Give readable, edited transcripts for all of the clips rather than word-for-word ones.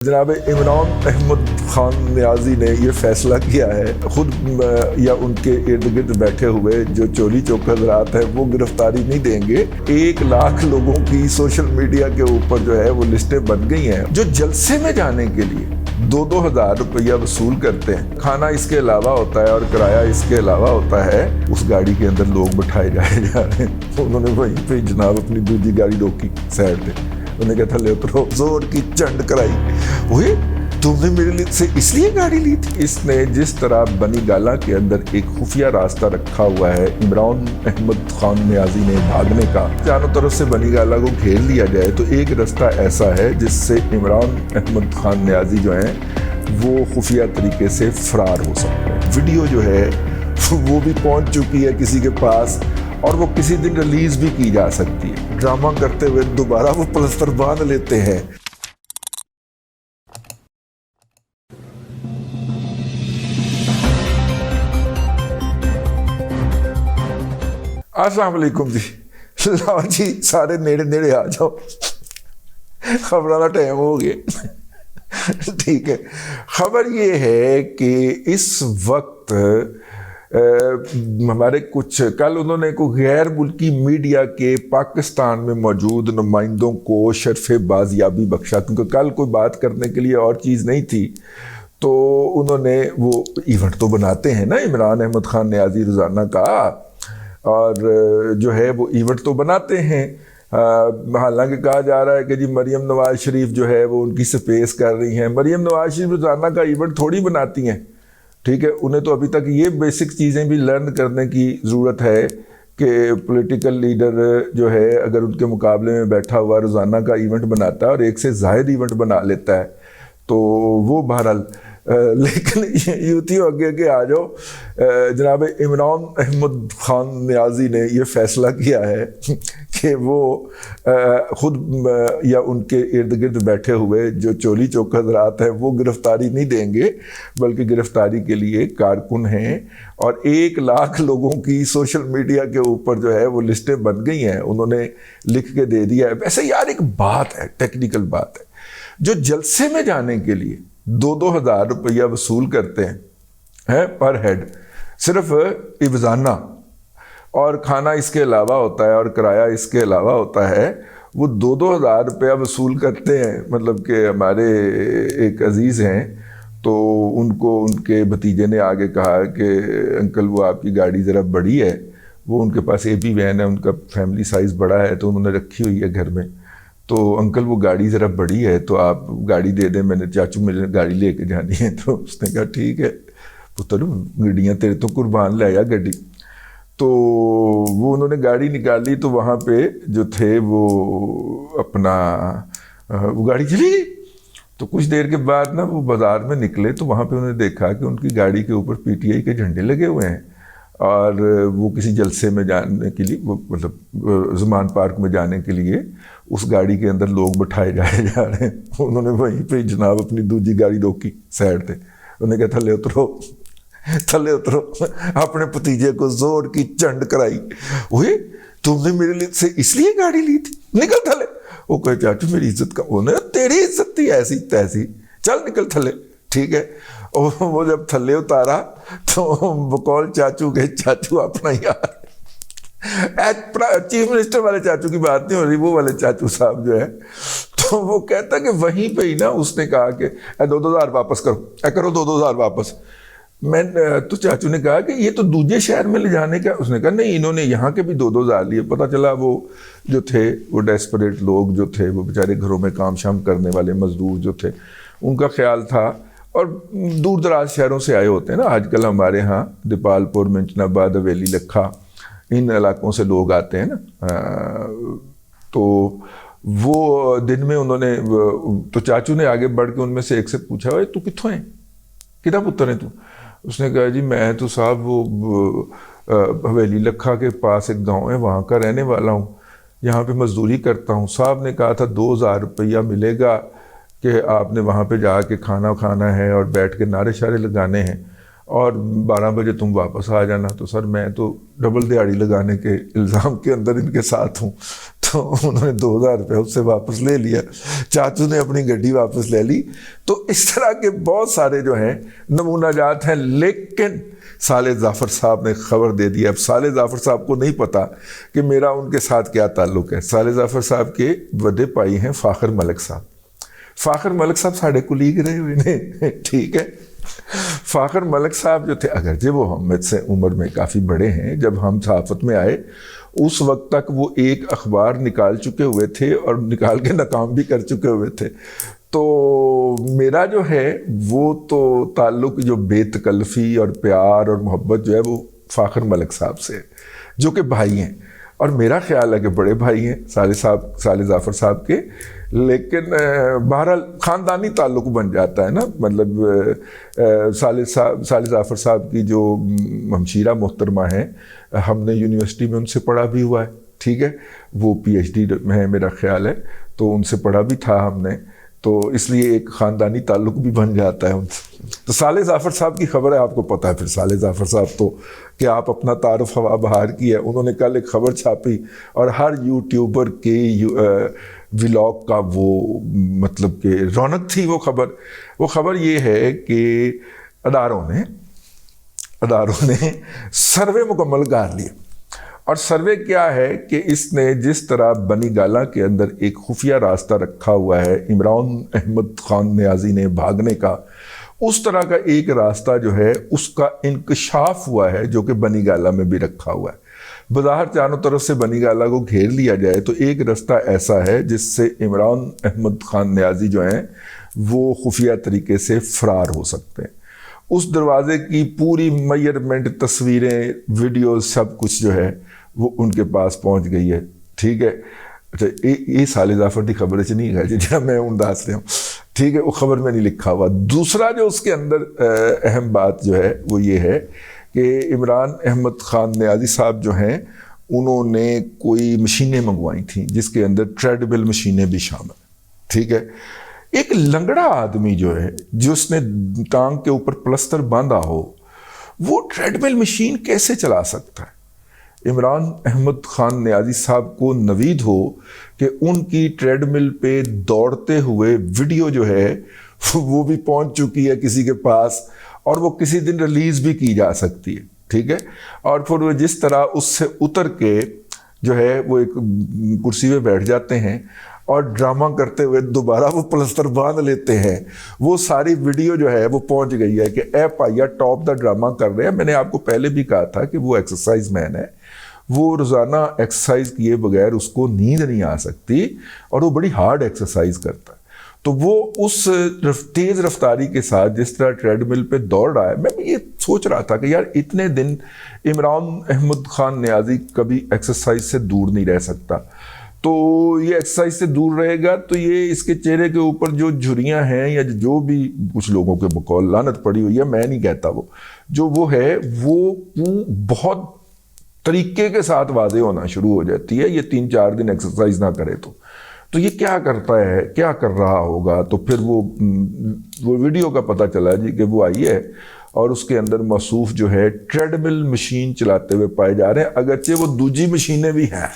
جناب عمران احمد خان نیازی نے یہ فیصلہ کیا ہے، خود یا ان کے ارد گرد بیٹھے ہوئے جو چولی چوکر حضرات ہیں وہ گرفتاری نہیں دیں گے۔ 1,00,000 لوگوں کی سوشل میڈیا کے اوپر جو ہے وہ لسٹیں بن گئی ہیں جو جلسے میں جانے کے لیے 2-2 ہزار روپیہ وصول کرتے ہیں۔ کھانا اس کے علاوہ ہوتا ہے اور کرایہ اس کے علاوہ ہوتا ہے۔ اس گاڑی کے اندر لوگ بٹھائے جائے جا رہے ہیں۔ انہوں نے وہیں پہ جناب اپنی دوسری گاڑی روکی سائڈ پہ، انہیں کہا تھلے اترو، زور کی چنڈ کرائی، ہوئے تم نے میرے لیے سے اس لیے گاڑی لی تھی۔ اس نے جس طرح بنی گالہ کے اندر ایک خفیہ راستہ رکھا ہوا ہے عمران احمد خان نیازی نے بھاگنے کا، چاروں طرف سے بنی گالہ کو گھیر لیا جائے تو ایک رستہ ایسا ہے جس سے عمران احمد خان نیازی جو ہیں وہ خفیہ طریقے سے فرار ہو سکتے ہیں۔ ویڈیو جو ہے وہ بھی پہنچ چکی ہے کسی کے پاس اور وہ کسی دن ریلیز بھی کی جا سکتی ہے۔ ڈرامہ کرتے ہوئے دوبارہ وہ پلستر باندھ لیتے ہیں۔ السلام علیکم جی، لاؤ جی سارے نیڑے نیڑے آ جاؤ، خبروں کا ٹائم ہو گیا۔ ٹھیک ہے، خبر یہ ہے کہ اس وقت ہمارے کچھ کل انہوں نے کوئی غیر ملکی میڈیا کے پاکستان میں موجود نمائندوں کو شرف بازیابی بخشا، کیونکہ کل کوئی بات کرنے کے لیے اور چیز نہیں تھی تو انہوں نے وہ ایونٹ تو بناتے ہیں نا عمران احمد خان نیازی روزانہ کا، اور جو ہے وہ ایونٹ تو بناتے ہیں۔ حالانکہ کہا جا رہا ہے کہ جی مریم نواز شریف جو ہے وہ ان کی سپیس کر رہی ہیں۔ مریم نواز شریف روزانہ کا ایونٹ تھوڑی بناتی ہیں، ٹھیک ہے، انہیں تو ابھی تک یہ بیسک چیزیں بھی لرن کرنے کی ضرورت ہے کہ پولیٹیکل لیڈر جو ہے اگر ان کے مقابلے میں بیٹھا ہوا روزانہ کا ایونٹ بناتا ہے اور ایک سے زائد ایونٹ بنا لیتا ہے تو وہ بہرحال، لیکن یوتیوں آگے آ جاؤ۔ جناب عمران احمد خان نیازی نے یہ فیصلہ کیا ہے کہ وہ خود یا ان کے ارد گرد بیٹھے ہوئے جو چولی چوکر حضرات ہیں وہ گرفتاری نہیں دیں گے، بلکہ گرفتاری کے لیے کارکن ہیں، اور 1,00,000 لوگوں کی سوشل میڈیا کے اوپر جو ہے وہ لسٹیں بن گئی ہیں، انہوں نے لکھ کے دے دیا ہے۔ ویسے یار ایک بات ہے، ٹیکنیکل بات ہے، جو جلسے میں جانے کے لیے 2-2 ہزار روپیہ وصول کرتے ہیں پر ہیڈ، صرف افزانہ اور کھانا اس کے علاوہ ہوتا ہے اور کرایہ اس کے علاوہ ہوتا ہے، وہ 2-2 ہزار روپیہ وصول کرتے ہیں۔ مطلب کہ ہمارے ایک عزیز ہیں تو ان کو ان کے بھتیجے نے آگے کہا کہ انکل وہ آپ کی گاڑی ذرا بڑی ہے، وہ ان کے پاس اے پی وین ہے، ان کا فیملی سائز بڑا ہے تو انہوں نے رکھی ہوئی ہے گھر میں، تو انکل وہ گاڑی ذرا بڑی ہے تو آپ گاڑی دے دیں، میں نے چاچو مجھے گاڑی لے کے جانی ہے۔ تو اس نے کہا ٹھیک ہے پتر، گڈیاں تیرے تو قربان لے آیا گڈی۔ تو وہ انہوں نے گاڑی نکالی تو وہاں پہ جو تھے وہ اپنا وہ گاڑی چلی گئی۔ تو کچھ دیر کے بعد نا وہ بازار میں نکلے تو وہاں پہ انہوں نے دیکھا کہ ان کی گاڑی کے اوپر پی ٹی آئی کے جھنڈے لگے ہوئے ہیں، اور وہ کسی جلسے میں جانے کے لیے، وہ مطلب زمان پارک میں جانے کے لیے اس گاڑی کے اندر لوگ بٹھائے جائے جا رہے ہیں۔ انہوں نے وہیں پہ جناب اپنی دوسری گاڑی روکی سائڈ پہ، انہیں کہا تھلے اترو، تھلے اترو، اپنے بھتیجے کو زور کی چنڈ کرائی، ہوئے تم نے میرے لیے سے اس لیے گاڑی لی تھی، نکل تھلے۔ وہ کہے چاچو میری عزت کا، انہوں نے تیری عزت تھی ایسی تیسی، چل نکل تھلے، ٹھیک ہے۔ وہ جب تھلے اتارا تو بقول چاچو کے، چاچو اپنا یار، چیف منسٹر والے چاچو کی بات نہیں ہو رہی، وہ والے چاچو صاحب جو ہے، تو وہ کہتا کہ وہیں پہ ہی نا اس نے کہا کہ 2-2 ہزار واپس کرو، کرو 2-2 ہزار واپس۔ تو چاچو نے کہا کہ یہ تو دوسرے شہر میں لے جانے کا، اس نے کہا نہیں انہوں نے یہاں کے بھی 2-2 ہزار لیے۔ پتہ چلا وہ جو تھے وہ ڈیسپریٹ لوگ جو تھے، وہ بیچارے گھروں میں کام شام کرنے والے مزدور جو تھے، ان کا خیال تھا، اور دور دراز شہروں سے آئے ہوتے ہیں نا آج کل ہمارے ہاں، دیپال پور، منچنا باد، حویلی، لکھا، ان علاقوں سے لوگ آتے ہیں نا، تو وہ دن میں انہوں نے، تو چاچو نے آگے بڑھ کے ان میں سے ایک سے پوچھا تو کتوں ہیں، کدھا پتر ہے تو؟ اس نے کہا جی میں تو صاحب وہ حویلی لکھا کے پاس ایک گاؤں ہے وہاں کا رہنے والا ہوں، یہاں پہ مزدوری کرتا ہوں۔ صاحب نے کہا تھا 2,000 روپیہ ملے گا کہ آپ نے وہاں پہ جا کے کھانا کھانا ہے اور بیٹھ کے نعرے شارے لگانے ہیں، اور 12 بجے تم واپس آ جانا۔ تو سر میں تو ڈبل دیہڑی لگانے کے الزام کے اندر ان کے ساتھ ہوں، تو انہوں نے 2000 روپے اس سے واپس لے لیا, چاچو نے اپنی گڈی واپس لے لی. تو اس طرح کے بہت سارے جو ہیں نمونہ جات ہیں. لیکن صالح ظافر صاحب نے خبر دے دی. اب صالح ظافر صاحب کو نہیں پتا کہ میرا ان کے ساتھ کیا تعلق ہے. صالح ظافر صاحب کے بڑے بھائی ہیں فاخر ملک صاحب. فاخر ملک صاحب ساڑھے کولیگ رہے ہوئے نے, ٹھیک ہے. فاخر ملک صاحب جو تھے, اگرچہ وہ ہم سے عمر میں کافی بڑے ہیں, جب ہم صحافت میں آئے اس وقت تک وہ ایک اخبار نکال چکے ہوئے تھے اور نکال کے ناکام بھی کر چکے ہوئے تھے. تو میرا جو ہے وہ تو تعلق جو بے تکلفی اور پیار اور محبت جو ہے وہ فاخر ملک صاحب سے ہے, جو کہ بھائی ہیں, اور میرا خیال ہے کہ بڑے بھائی ہیں صالح ظافر صاحب کے. لیکن بہرحال خاندانی تعلق بن جاتا ہے نا. مطلب صالح ظافر صاحب کی جو ہمشیرہ محترمہ ہیں, ہم نے یونیورسٹی میں ان سے پڑھا بھی ہوا ہے, ٹھیک ہے. وہ پی ایچ ڈی میں ہے میرا خیال ہے, تو ان سے پڑھا بھی تھا ہم نے, تو اس لیے ایک خاندانی تعلق بھی بن جاتا ہے ان سے. تو صالح ظافر صاحب کی خبر ہے, آپ کو پتہ ہے. پھر صالح ظافر صاحب تو کہ آپ اپنا تعارف ہوا بہار کی ہے. انہوں نے کل ایک خبر چھاپی اور ہر یوٹیوبر کے ولاگ کا وہ مطلب کہ رونق تھی وہ خبر یہ ہے کہ اداروں نے سروے مکمل کر لیا. اور سروے کیا ہے کہ اس نے جس طرح بنی گالہ کے اندر ایک خفیہ راستہ رکھا ہوا ہے عمران احمد خان نیازی نے بھاگنے کا, اس طرح کا ایک راستہ جو ہے اس کا انکشاف ہوا ہے, جو کہ بنی گالہ میں بھی رکھا ہوا ہے. بظاہر چاروں طرف سے بنی گالہ کو گھیر لیا جائے تو ایک راستہ ایسا ہے جس سے عمران احمد خان نیازی جو ہیں وہ خفیہ طریقے سے فرار ہو سکتے ہیں. اس دروازے کی پوری میئرمنٹ, تصویریں, ویڈیوز, سب کچھ جو ہے وہ ان کے پاس پہنچ گئی ہے, ٹھیک ہے. اچھا, یہ صالح ظافر کی خبر سے نہیں ہے جہاں میں انداز رہا ہوں, ٹھیک ہے, وہ خبر میں نہیں لکھا ہوا. دوسرا جو اس کے اندر اہم بات جو ہے وہ یہ ہے کہ عمران احمد خان نیازی صاحب جو ہیں انہوں نے کوئی مشینیں منگوائی تھیں جس کے اندر ٹریڈ مل مشینیں بھی شامل, ٹھیک ہے. ایک لنگڑا آدمی جو ہے جس نے ٹانگ کے اوپر پلستر باندھا ہو, وہ ٹریڈ مل مشین کیسے چلا سکتا ہے؟ عمران احمد خان نیازی صاحب کو نوید ہو کہ ان کی ٹریڈ مل پہ دوڑتے ہوئے ویڈیو جو ہے وہ بھی پہنچ چکی ہے کسی کے پاس, اور وہ کسی دن ریلیز بھی کی جا سکتی ہے, ٹھیک ہے. اور پھر وہ جس طرح اس سے اتر کے جو ہے وہ ایک کرسی پہ بیٹھ جاتے ہیں اور ڈرامہ کرتے ہوئے دوبارہ وہ پلستر باندھ لیتے ہیں, وہ ساری ویڈیو جو ہے وہ پہنچ گئی ہے کہ اے پائیا ٹاپ دا ڈرامہ کر رہے ہیں. میں نے آپ کو پہلے بھی کہا تھا کہ وہ ایکسرسائز مین ہے, وہ روزانہ ایکسرسائز کیے بغیر اس کو نیند نہیں آ سکتی, اور وہ بڑی ہارڈ ایکسرسائز کرتا ہے. تو وہ اس تیز رفتاری کے ساتھ جس طرح ٹریڈ مل پہ دوڑ رہا ہے, میں یہ سوچ رہا تھا کہ یار اتنے دن عمران احمد خان نیازی کبھی ایکسرسائز سے دور نہیں رہ سکتا, تو یہ ایکسرسائز سے دور رہے گا تو یہ اس کے چہرے کے اوپر جو جھریاں ہیں یا جو بھی کچھ لوگوں کے بقول لعنت پڑی ہوئی ہے, میں نہیں کہتا, وہ ہے وہ بہت طریقے کے ساتھ واضح ہونا شروع ہو جاتی ہے. یہ 3-4 دن ایکسرسائز نہ کرے تو یہ کیا کرتا ہے, کیا کر رہا ہوگا. تو پھر وہ ویڈیو کا پتہ چلا جی کہ وہ آئی ہے اور اس کے اندر موصوف جو ہے ٹریڈ مل مشین چلاتے ہوئے پائے جا رہے ہیں. اگرچہ وہ دوسری مشینیں بھی ہیں,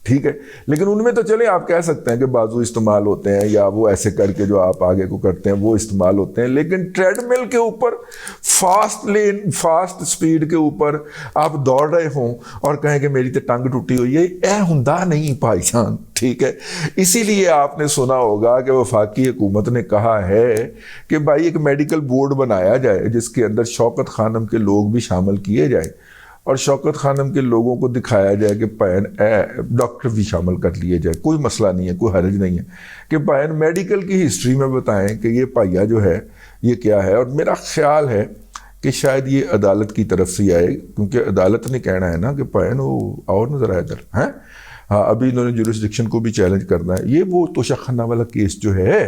ٹھیک ہے, لیکن ان میں تو چلیں آپ کہہ سکتے ہیں کہ بازو استعمال ہوتے ہیں یا وہ ایسے کر کے جو آپ آگے کو کرتے ہیں وہ استعمال ہوتے ہیں, لیکن ٹریڈ مل کے اوپر فاسٹ سپیڈ کے اوپر آپ دوڑ رہے ہوں اور کہیں کہ میری تو ٹنگ ٹوٹی ہوئی ہے, اے ہندا نہیں بھائی جان, ٹھیک ہے. اسی لیے آپ نے سنا ہوگا کہ وفاقی حکومت نے کہا ہے کہ بھائی ایک میڈیکل بورڈ بنایا جائے جس کے اندر شوکت خانم کے لوگ بھی شامل کیے جائیں, اور شوکت خانم کے لوگوں کو دکھایا جائے کہ پین ڈاکٹر بھی شامل کر لیے جائے, کوئی مسئلہ نہیں ہے, کوئی حرج نہیں ہے, کہ پین میڈیکل کی ہسٹری میں بتائیں کہ یہ پائیا جو ہے یہ کیا ہے. اور میرا خیال ہے کہ شاید یہ عدالت کی طرف سے آئے, کیونکہ عدالت نے کہنا ہے نا کہ پین وہ اور نظر آئے ادھر ہیں. ہاں, ابھی انہوں نے جورسڈکشن کو بھی چیلنج کرنا ہے. یہ وہ توشہ خانہ والا کیس جو ہے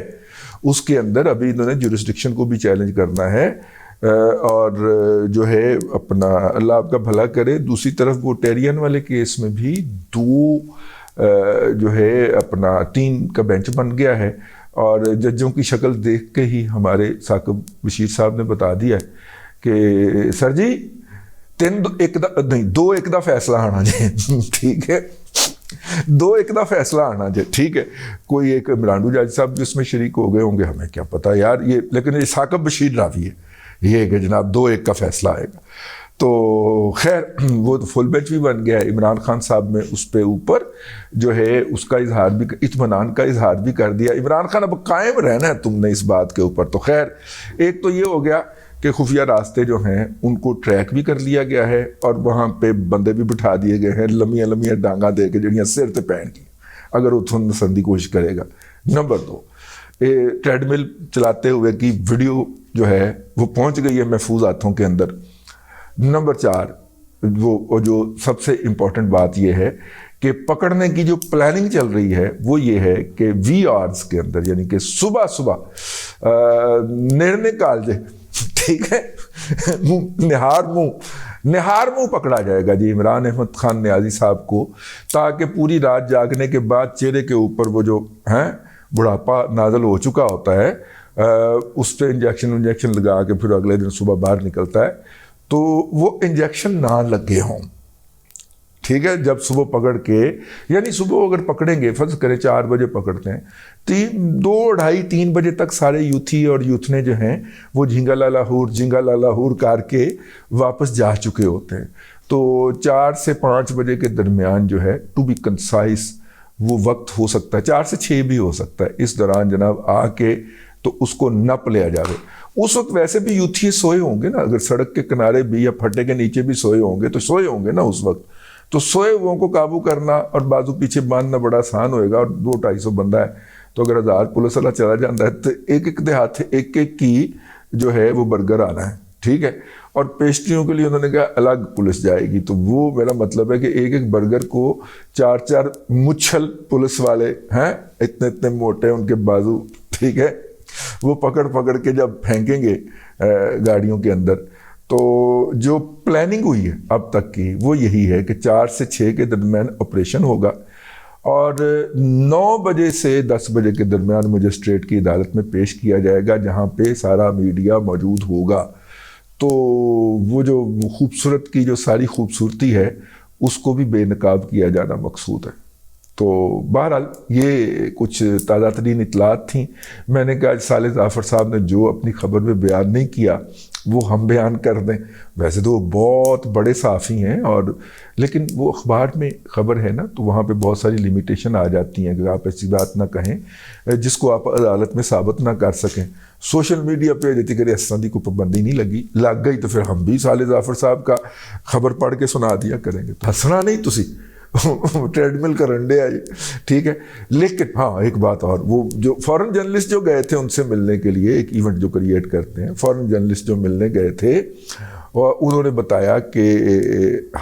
اس کے اندر ابھی انہوں نے جورسڈکشن کو بھی چیلنج کرنا ہے, اور جو ہے اپنا اللہ آپ کا بھلا کرے. دوسری طرف وہ ٹیرین والے کیس میں بھی 2 جو ہے اپنا 3 کا بینچ بن گیا ہے, اور ججوں کی شکل دیکھ کے ہی ہمارے ثاقب بشیر صاحب نے بتا دیا ہے کہ سر جی 2-1 دا فیصلہ آنا جی, ٹھیک ہے. دو ایک دا فیصلہ آنا جائے، ٹھیک ہے، کوئی ایک عمران جاج صاحب بھی اس میں شریک ہو گئے ہوں گے، ہمیں کیا پتا یار یہ، لیکن یہ ثاقب بشیر راوی ہے یہ کہ جناب 2-1 کا فیصلہ آئے گا. تو خیر وہ فل بینچ بھی بن گیا ہے. عمران خان صاحب نے اس پہ اوپر جو ہے اس کا اظہار بھی، اطمینان کا اظہار بھی کر دیا. عمران خان اب قائم رہنا ہے تم نے اس بات کے اوپر. تو خیر ایک تو یہ ہو گیا کہ خفیہ راستے جو ہیں ان کو ٹریک بھی کر لیا گیا ہے اور وہاں پہ بندے بھی بٹھا دیے گئے ہیں لمیاں لمیاں ڈانگاں دے کے جڑیاں سر تے پہن کی اگر اتھن نسندی کوشش کرے گا. نمبر 2 ٹریڈ مل چلاتے ہوئے کی ویڈیو جو ہے وہ پہنچ گئی ہے محفوظ ہاتھوں کے اندر. نمبر 4 وہ جو سب سے امپورٹنٹ بات یہ ہے کہ پکڑنے کی جو پلاننگ چل رہی ہے وہ یہ ہے کہ وی آرز کے اندر، یعنی کہ صبح نرنے کالجے، ٹھیک ہے، نہار منہ پکڑا جائے گا جی عمران احمد خان نیازی صاحب کو، تاکہ پوری رات جاگنے کے بعد چہرے کے اوپر وہ جو ہیں بڑھاپا نازل ہو چکا ہوتا ہے اس پہ انجیکشن لگا کے پھر اگلے دن صبح باہر نکلتا ہے تو وہ انجیکشن نہ لگے ہوں. ٹھیک ہے، جب صبح پکڑ کے، یعنی صبح اگر پکڑیں گے، فرض کریں 4 بجے پکڑتے ہیں، 2, 2:30, 3 بجے تک سارے یوتھی اور یوتھنے جو ہیں وہ جھینگا لالا کر کے واپس جا چکے ہوتے ہیں. تو 4 سے 5 بجے کے درمیان جو ہے ٹو بی کنسائز وہ وقت ہو سکتا ہے، 4 سے 6 بھی ہو سکتا ہے. اس دوران جناب آ کے تو اس کو نپ لیا جاوے. اس وقت ویسے بھی یوتھی سوئے ہوں گے نا، اگر سڑک کے کنارے بھی یا پھٹے کے نیچے بھی سوئے ہوں گے تو سوئے ہوں گے نا اس وقت. تو سوئے ہوئوں کو قابو کرنا اور بازو پیچھے باندھنا بڑا آسان ہوئے گا. اور 200-250 بندہ ہے تو اگر 1000 پولیس والا چلا جاتا ہے تو ایک دیہات ایک کی جو ہے وہ برگر آنا ہے. ٹھیک ہے، اور پیسٹریوں کے لیے انہوں نے کہا الگ پولیس جائے گی. تو وہ میرا مطلب ہے کہ ایک برگر کو 4 مچھل پولیس والے ہیں، اتنے موٹے ان کے بازو، ٹھیک ہے، وہ پکڑ کے جب پھینکیں گے گاڑیوں کے اندر. تو جو پلاننگ ہوئی ہے اب تک کی وہ یہی ہے کہ 4 سے 6 کے درمیان آپریشن ہوگا اور 9 بجے سے 10 بجے کے درمیان مجسٹریٹ کی عدالت میں پیش کیا جائے گا جہاں پہ سارا میڈیا موجود ہوگا. تو وہ جو خوبصورت کی جو ساری خوبصورتی ہے اس کو بھی بے نقاب کیا جانا مقصود ہے. تو بہرحال یہ کچھ تازہ ترین اطلاعات تھیں. میں نے کہا صالح ظفر صاحب نے جو اپنی خبر میں بیان نہیں کیا وہ ہم بیان کر دیں. ویسے تو وہ بہت بڑے صحافی ہیں اور لیکن وہ اخبار میں خبر ہے نا تو وہاں پہ بہت ساری لیمیٹیشن آ جاتی ہیں کہ آپ ایسی بات نہ کہیں جس کو آپ عدالت میں ثابت نہ کر سکیں. سوشل میڈیا پہ جیتی کرے اسندی کو پابندی نہیں لگ گئی تو پھر ہم بھی صالح ظفر صاحب کا خبر پڑھ کے سنا دیا کریں گے. ہنسنا نہیں تسی ٹریڈ مل کرنڈے آئی، ٹھیک ہے. لیکن ہاں ایک بات اور، وہ جو فورن جرنلسٹ جو گئے تھے ان سے ملنے کے لیے ایک ایونٹ جو کریٹ کرتے ہیں، فورن جرنلسٹ جو ملنے گئے تھے اور انہوں نے بتایا کہ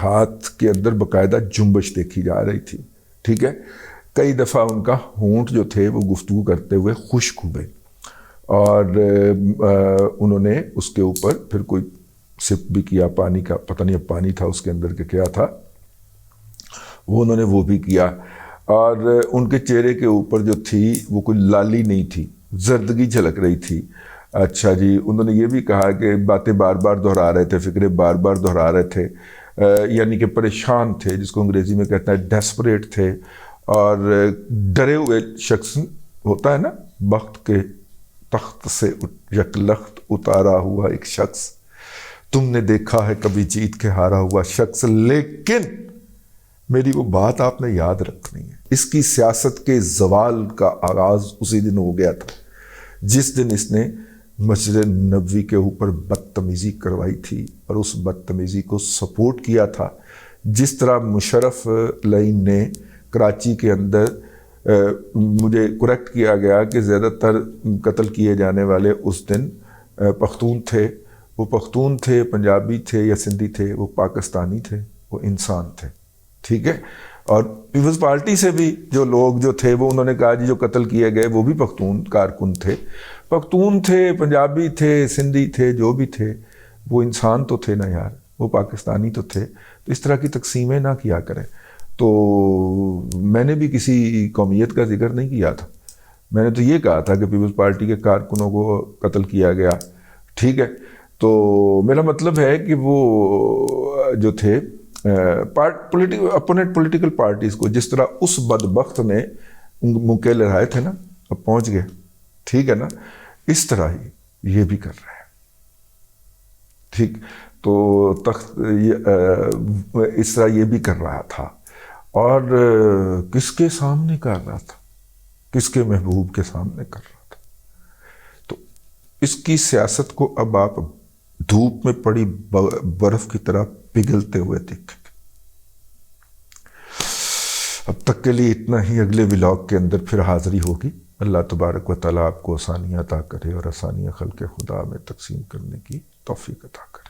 ہاتھ کے اندر باقاعدہ جنبش دیکھی جا رہی تھی. ٹھیک ہے، کئی دفعہ ان کا ہونٹ جو تھے وہ گفتگو کرتے ہوئے خشک ہوئے اور انہوں نے اس کے اوپر پھر کوئی سپ بھی کیا پانی کا، پتہ نہیں اب پانی تھا اس کے اندر کہ کیا تھا، وہ انہوں نے وہ بھی کیا. اور ان کے چہرے کے اوپر جو تھی وہ کوئی لالی نہیں تھی، زردگی جھلک رہی تھی. اچھا جی، انہوں نے یہ بھی کہا کہ باتیں بار بار دہرا رہے تھے، فکرے بار بار دہرا رہے تھے، یعنی کہ پریشان تھے، جس کو انگریزی میں کہتا ہے ڈیسپریٹ تھے. اور ڈرے ہوئے شخص ہوتا ہے نا، بخت کے تخت سے یک لخت اتارا ہوا ایک شخص، تم نے دیکھا ہے کبھی جیت کے ہارا ہوا شخص، لیکن میری وہ بات آپ نے یاد رکھنی ہے، اس کی سیاست کے زوال کا آغاز اسی دن ہو گیا تھا جس دن اس نے مسجد نبوی کے اوپر بدتمیزی کروائی تھی اور اس بدتمیزی کو سپورٹ کیا تھا. جس طرح مشرف لائن نے کراچی کے اندر مجھے کریکٹ کیا گیا کہ زیادہ تر قتل کیے جانے والے اس دن پختون تھے، وہ پختون تھے، پنجابی تھے یا سندھی تھے، وہ پاکستانی تھے، وہ انسان تھے. ٹھیک ہے، اور پیپلز پارٹی سے بھی جو لوگ جو تھے وہ انہوں نے کہا جی جو قتل کیے گئے وہ بھی پختون کارکن تھے، پختون تھے، پنجابی تھے، سندھی تھے، جو بھی تھے وہ انسان تو تھے نا یار، وہ پاکستانی تو تھے. تو اس طرح کی تقسیمیں نہ کیا کریں. تو میں نے بھی کسی قومیت کا ذکر نہیں کیا تھا، میں نے تو یہ کہا تھا کہ پیپلز پارٹی کے کارکنوں کو قتل کیا گیا. ٹھیک ہے، تو میرا مطلب ہے کہ وہ جو تھے اپوننٹ پولیٹیکل پارٹیز کو جس طرح اس بدبخت نے منہ کے لہرائے تھے نا، اب پہنچ گئے، ٹھیک ہے نا، اس طرح ہی یہ بھی کر رہے ہیں، ٹھیک. تو اس طرح یہ بھی کر رہا تھا، اور کس کے سامنے کر رہا تھا؟ کس کے محبوب کے سامنے کر رہا تھا. تو اس کی سیاست کو اب آپ دھوپ میں پڑی برف کی طرح پگھلتے ہوئے دیکھیں. اب تک کے لیے اتنا ہی، اگلے ولاگ کے اندر پھر حاضری ہوگی. اللہ تبارک و تعالیٰ آپ کو آسانیاں عطا کرے اور آسانیاں خلق خدا میں تقسیم کرنے کی توفیق عطا کرے.